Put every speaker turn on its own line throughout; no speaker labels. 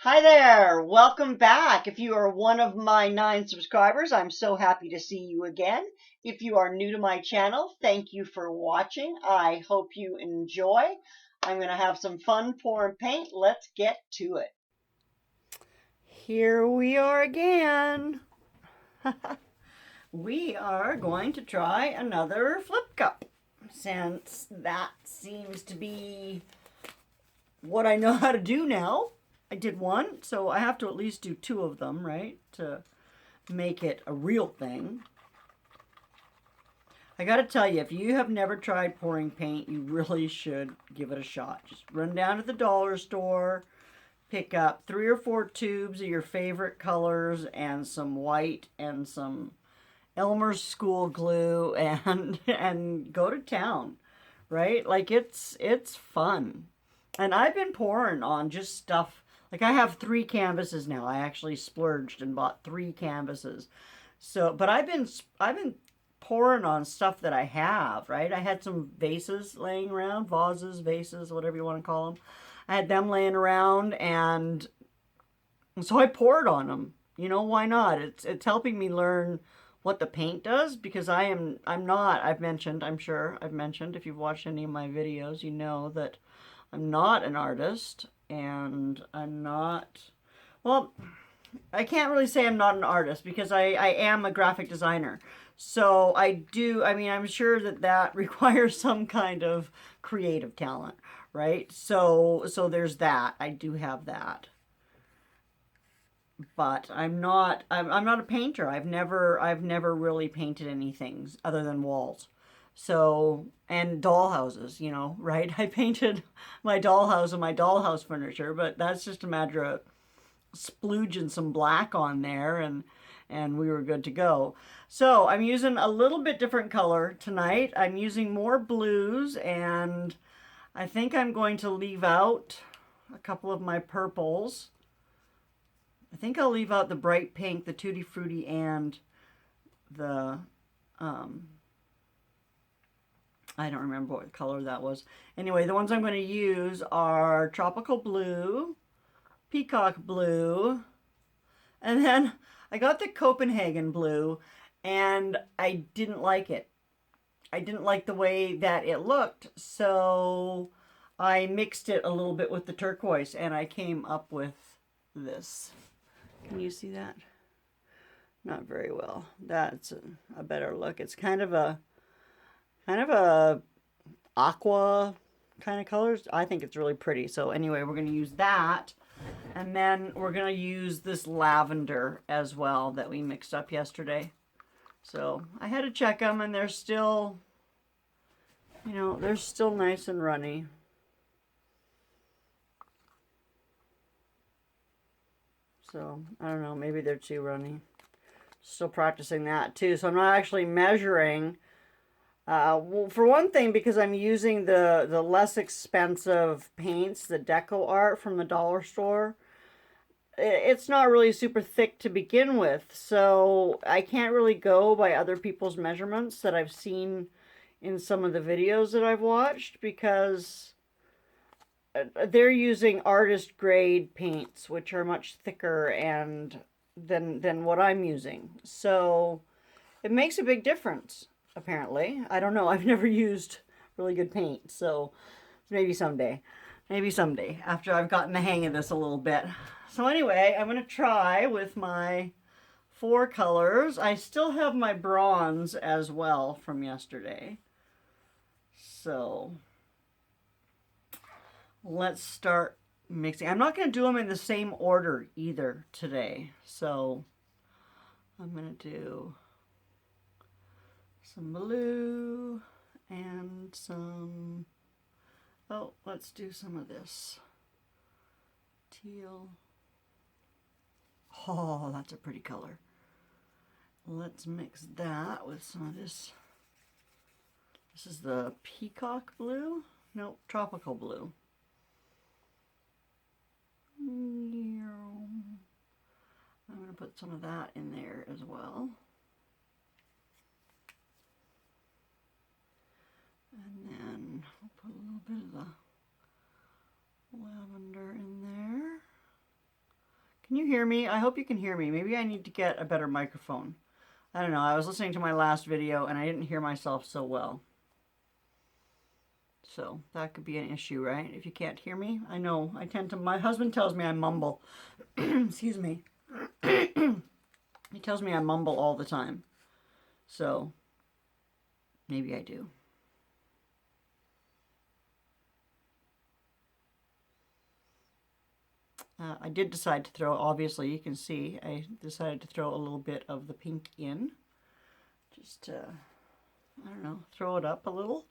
Hi there, welcome back. If you are one of my 9 subscribers, I'm so happy to see you again. If you are new to my channel, thank you for watching. I hope you enjoy. I'm going to have some fun pouring paint. Let's get to it. Here we are again. We are going to try another flip cup, since that seems to be what I know how to do now. I did one, so I have to at least do 2 of them, right, to make it a real thing. I gotta tell you, if you have never tried pouring paint, you really should give it a shot. Just run down to the dollar store, pick up 3 or 4 tubes of your favorite colors and some white and some Elmer's school glue and go to town, right? Like it's fun. And I've been pouring on just stuff. Like I have 3 canvases now. I actually splurged and bought 3 canvases. So, but I've been pouring on stuff that I have, right? I had some vases laying around, vases, vases, whatever you want to call them. I had them laying around, and so I poured on them. You know, why not? It's helping me learn what the paint does, because I'm not, I'm sure I've mentioned, if you've watched any of my videos, you know that I'm not an artist, and I'm not, well, I can't really say I'm not an artist, because I am a graphic designer. So I'm sure that requires some kind of creative talent, right? So there's that. I do have that. But I'm not a painter. I've never really painted anything other than walls. So, and dollhouses, you know, right? I painted my dollhouse and my dollhouse furniture, but that's just a matter of splooging some black on there, and we were good to go. So I'm using a little bit different color tonight. I'm using more blues, and I think I'm going to leave out a couple of my purples. I think I'll leave out the bright pink, the Tutti Frutti, and the, I don't remember what color that was. Anyway, the ones I'm going to use are Tropical Blue, Peacock Blue, and then I got the Copenhagen Blue, and I didn't like it. I didn't like the way that it looked, so I mixed it a little bit with the turquoise, and I came up with this. Can you see that? Not very well. That's a better look. It's kind of a aqua kind of colors. I think it's really pretty. So anyway, we're going to use that. And then we're going to use this lavender as well that we mixed up yesterday. So I had to check them, and they're still, you know, they're still nice and runny. So I don't know, maybe they're too runny. Still practicing that too. So I'm not actually measuring. Well, for one thing, because I'm using the less expensive paints, the Deco Art from the dollar store, it's not really super thick to begin with, so I can't really go by other people's measurements that I've seen in some of the videos that I've watched, because they're using artist grade paints, which are much thicker and than what I'm using. So it makes a big difference, apparently. I don't know. I've never used really good paint, so maybe someday. Maybe someday, after I've gotten the hang of this a little bit. So anyway, I'm going to try with my 4 colors. I still have my bronze as well from yesterday. So let's start mixing. I'm not going to do them in the same order either today. So I'm going to do some blue and some, oh, let's do some of this teal. Oh, that's a pretty color. Let's mix that with some of this. This is the Peacock Blue? No, Tropical Blue. I'm going to put some of that in there as well. And then I'll put a little bit of the lavender in there. Can you hear me? I hope you can hear me. Maybe I need to get a better microphone. I don't know. I was listening to my last video and I didn't hear myself so well. So that could be an issue, right? If you can't hear me. I know. I tend to, my husband tells me I mumble. Excuse me. He tells me I mumble all the time. So maybe I do. I did decide to throw, obviously you can see, I decided to throw a little bit of the pink in. Just, I don't know, throw it up a little.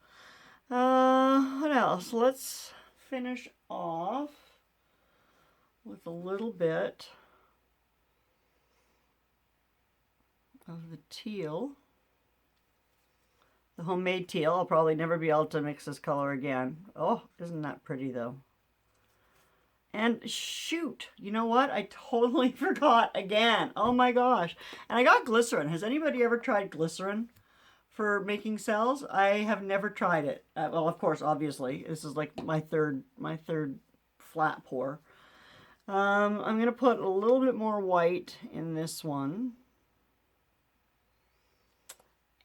What else? Let's finish off with a little bit of the teal. The homemade teal. I'll probably never be able to mix this color again. Oh, isn't that pretty though? And shoot, you know what? I totally forgot again. Oh my gosh. And I got glycerin. Has anybody ever tried glycerin for making cells? I have never tried it. Well, of course, obviously. This is like my third flat pour. I'm going to put a little bit more white in this one.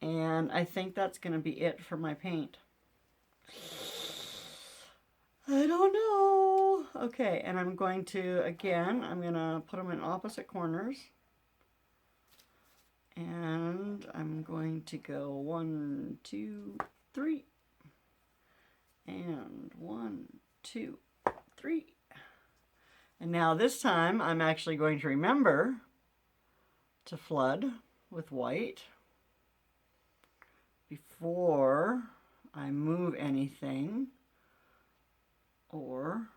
And I think that's going to be it for my paint. I don't know. Okay, and I'm going to, again, I'm going to put them in opposite corners. And I'm going to go 1, 2, 3. And 1, 2, 3. And now this time I'm actually going to remember to flood with white before I move anything or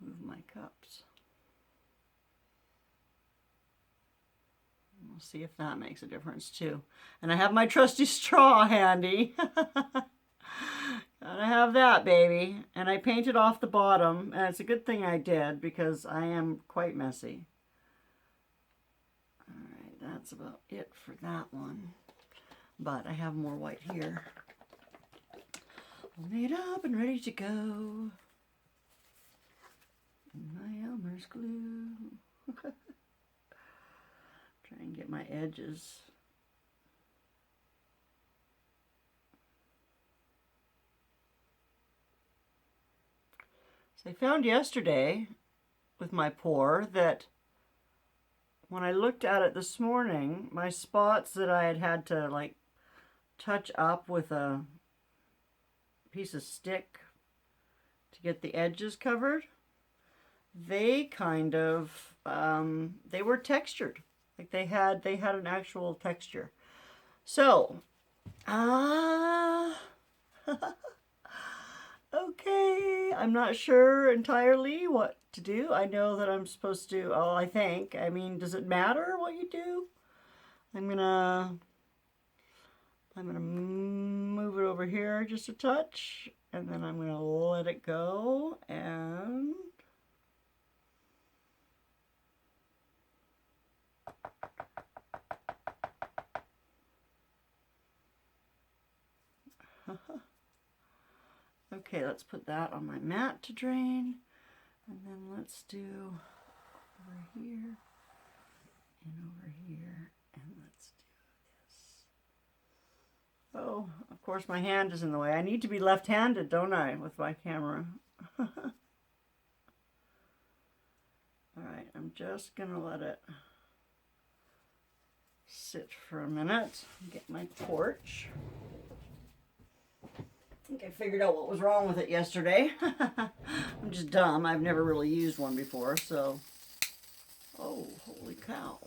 move my cups. We'll see if that makes a difference too. And I have my trusty straw handy. Gotta have that, baby. And I painted off the bottom, and it's a good thing I did because I am quite messy. All right, that's about it for that one. But I have more white here. All made up and ready to go. My Elmer's glue. Try and get my edges. So I found yesterday with my pour that when I looked at it this morning, my spots that I had had to like touch up with a piece of stick to get the edges covered, they kind of, they were textured. Like they had an actual texture. So, okay, I'm not sure entirely what to do. I know that I'm supposed to, oh, I think, I mean, does it matter what you do? I'm gonna move it over here just a touch, and then I'm gonna let it go, and okay, let's put that on my mat to drain, and then let's do over here and over here, and let's do this. Oh, of course my hand is in the way. I need to be left-handed, don't I, with my camera? All right, I'm just gonna let it sit for a minute, get my torch. I think I figured out what was wrong with it yesterday. I'm just dumb. I've never really used one before, so. Oh, holy cow.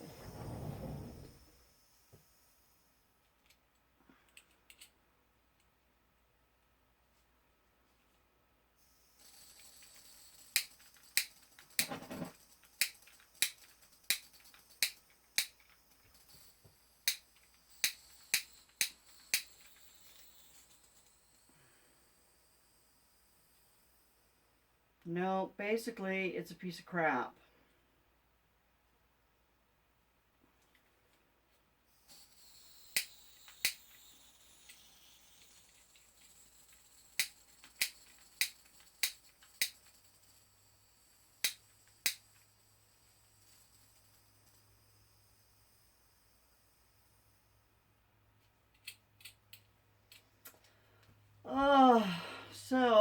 No, basically it's a piece of crap.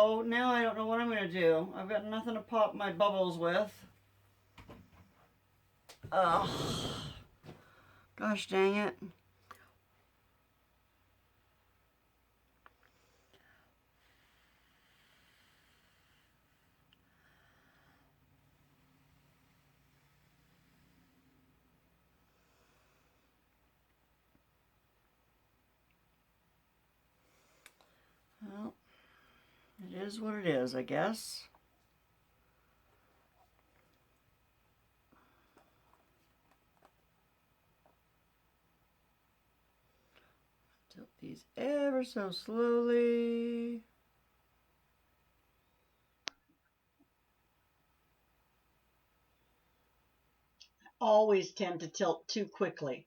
so now I don't know what I'm going to do. I've got nothing to pop my bubbles with. Oh, gosh dang it. Well, it is what it is, I guess. Tilt these ever so slowly. Always tend to tilt too quickly.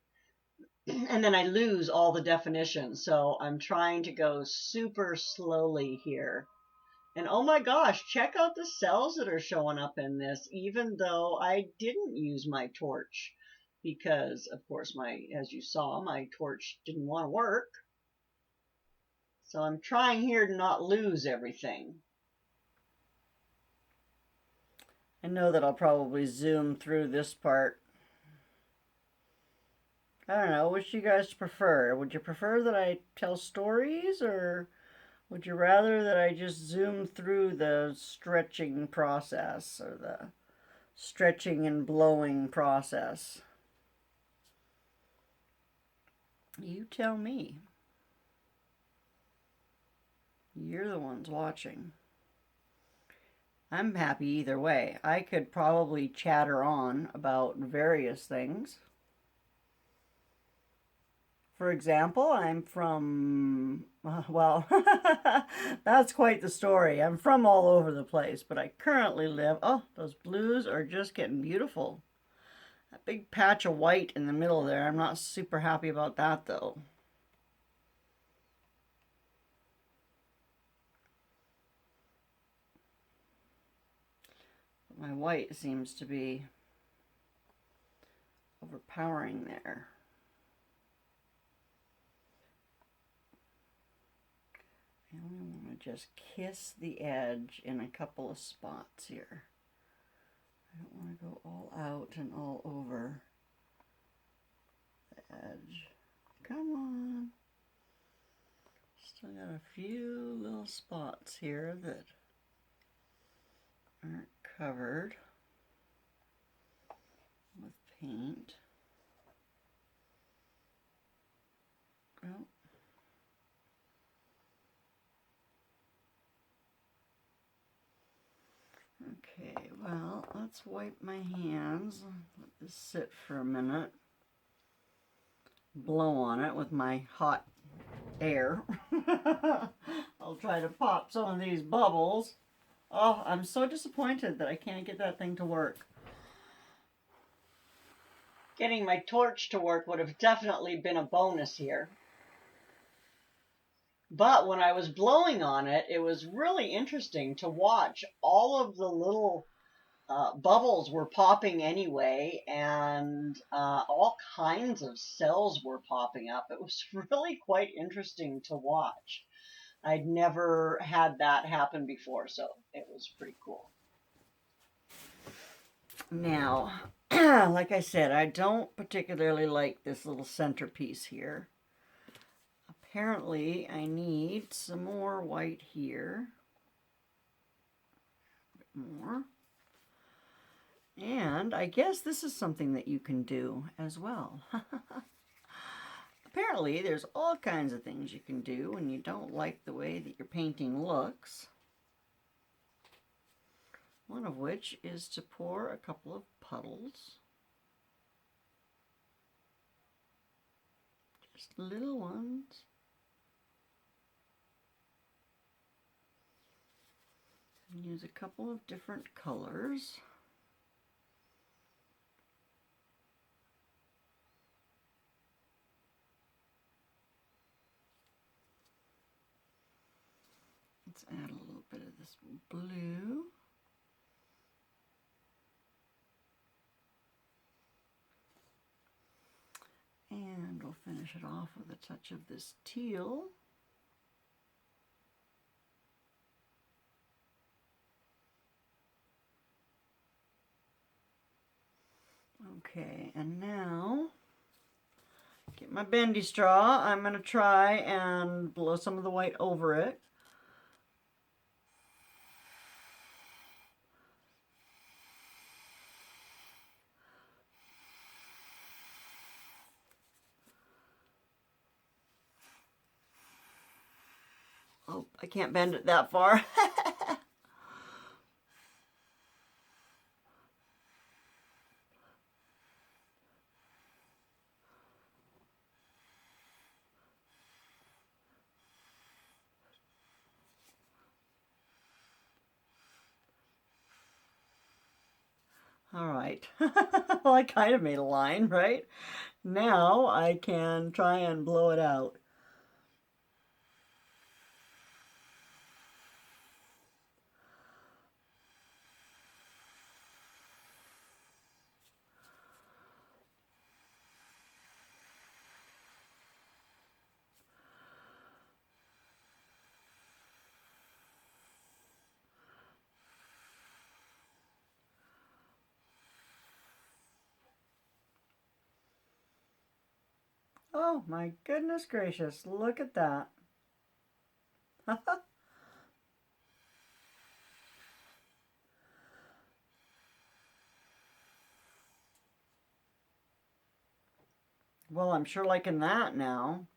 And then I lose all the definition. So I'm trying to go super slowly here. And oh my gosh, check out the cells that are showing up in this, even though I didn't use my torch. Because, of course, as you saw, my torch didn't want to work. So I'm trying here to not lose everything. I know that I'll probably zoom through this part. I don't know, which do you guys prefer? Would you prefer that I tell stories, or would you rather that I just zoom through the stretching process, or the stretching and blowing process? You tell me. You're the ones watching. I'm happy either way. I could probably chatter on about various things. For example, I'm from, well, that's quite the story. I'm from all over the place, but I currently live, oh, those blues are just getting beautiful. That big patch of white in the middle there, I'm not super happy about that though. But my white seems to be overpowering there. I only want to just kiss the edge in a couple of spots here. I don't want to go all out and all over the edge. Come on. Still got a few little spots here that aren't covered with paint. Oh. Okay, well, let's wipe my hands. Let this sit for a minute. Blow on it with my hot air. I'll try to pop some of these bubbles. Oh, I'm so disappointed that I can't get that thing to work. Getting my torch to work would have definitely been a bonus here. But when I was blowing on it, it was really interesting to watch. All of the little bubbles were popping anyway, and all kinds of cells were popping up. It was really quite interesting to watch. I'd never had that happen before, so it was pretty cool. Now, like I said, I don't particularly like this little centerpiece here. Apparently, I need some more white here. A bit more. And I guess this is something that you can do as well. Apparently, there's all kinds of things you can do when you don't like the way that your painting looks. One of which is to pour a couple of puddles. Just little ones. And use a couple of different colors. Let's add a little bit of this blue. And we'll finish it off with a touch of this teal. Okay, and now get my bendy straw. I'm going to try and blow some of the white over it. Oh, I can't bend it that far. All right. Well, I kind of made a line, right? Now I can try and blow it out. Oh my goodness gracious, look at that. Well, I'm sure liking that now.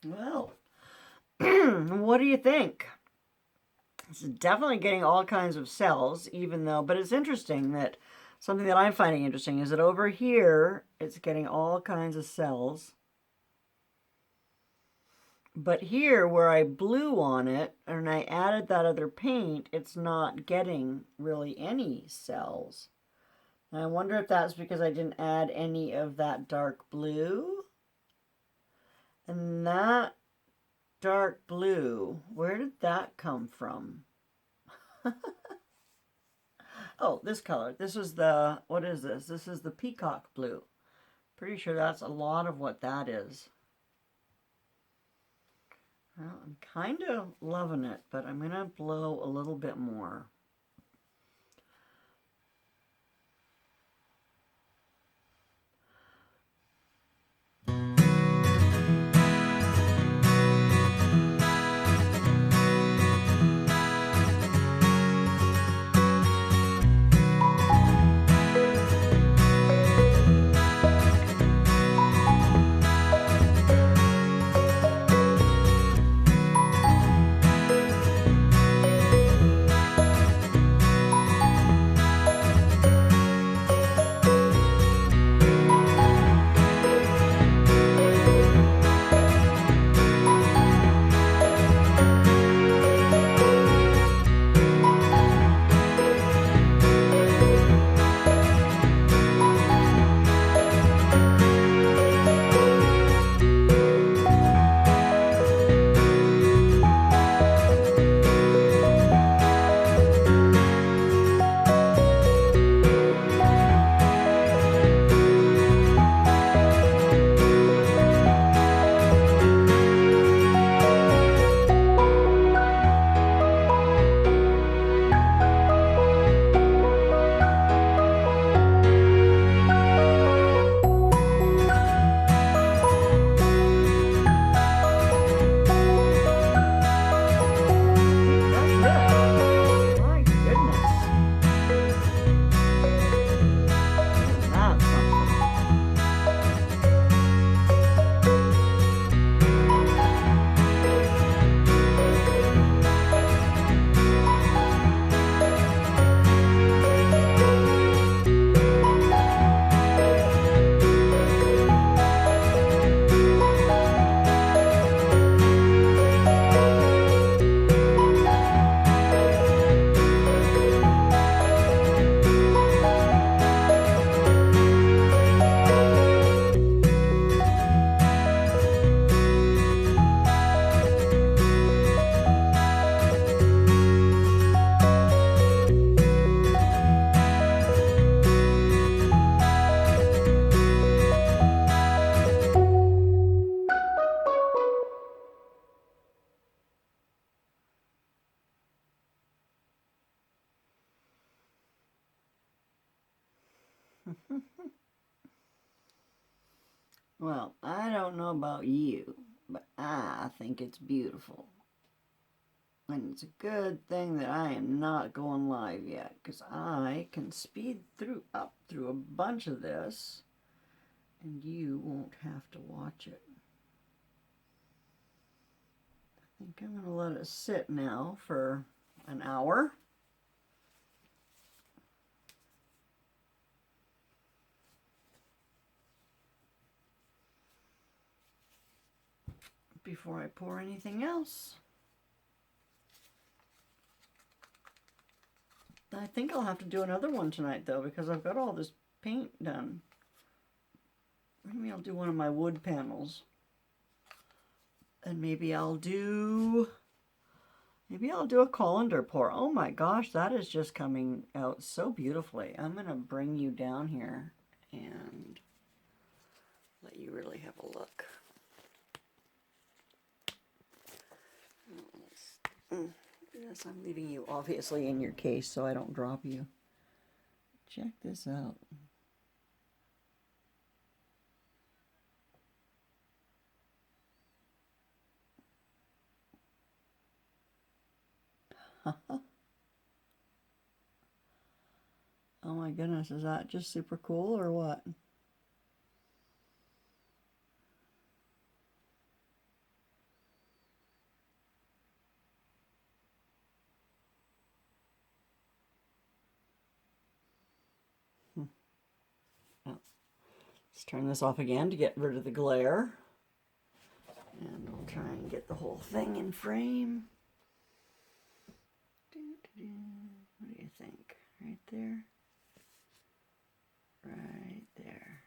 Well, what do you think? It's definitely getting all kinds of cells, even though, but it's interesting that something that I'm finding interesting is that over here, it's getting all kinds of cells. But here, where I blew on it, and I added that other paint, it's not getting really any cells. And I wonder if that's because I didn't add any of that dark blue. And that dark blue, where did that come from? Oh, this color. This is the, what is this? This is the peacock blue. Pretty sure that's a lot of what that is. Well, I'm kind of loving it, but I'm going to blow a little bit more. Well, I don't know about you, but I think it's beautiful. And it's a good thing that I am not going live yet, because I can speed up through a bunch of this, and you won't have to watch it. I think I'm going to let it sit now for an hour. Before I pour anything else. I think I'll have to do another one tonight though, because I've got all this paint done. Maybe I'll do one of my wood panels. And maybe I'll do a colander pour. Oh my gosh, that is just coming out so beautifully. I'm gonna bring you down here and let you really have a look. Yes, I'm leaving you obviously in your case so I don't drop you. Check this out. Oh my goodness, is that just super cool or what? Let's turn this off again to get rid of the glare. And we'll try and get the whole thing in frame. What do you think? Right there? Right there.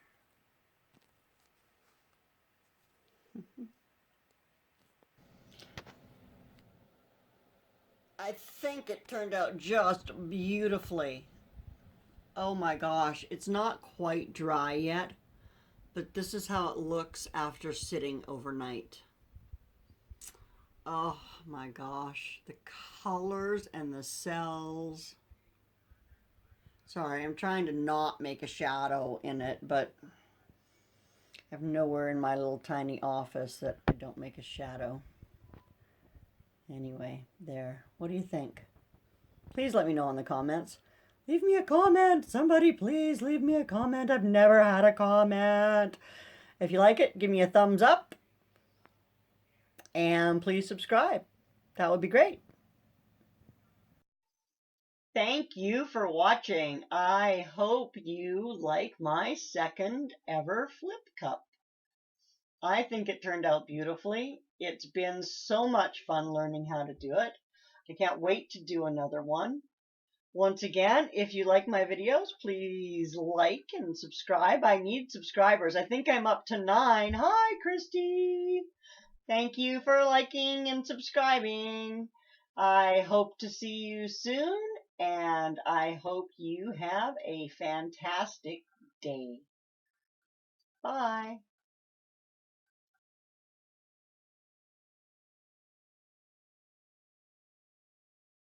I think it turned out just beautifully. Oh my gosh, it's not quite dry yet, but this is how it looks after sitting overnight. Oh my gosh, the colors and the cells. Sorry, I'm trying to not make a shadow in it, but I have nowhere in my little tiny office that I don't make a shadow. Anyway, there. What do you think? Please let me know in the comments. Leave me a comment. Somebody please leave me a comment. I've never had a comment. If you like it, give me a thumbs up. And please subscribe. That would be great. Thank you for watching. I hope you like my second ever flip cup. I think it turned out beautifully. It's been so much fun learning how to do it. I can't wait to do another one. Once again, if you like my videos, please like and subscribe. I need subscribers. I think I'm up to 9. Hi, Christy. Thank you for liking and subscribing. I hope to see you soon, and I hope you have a fantastic day. Bye.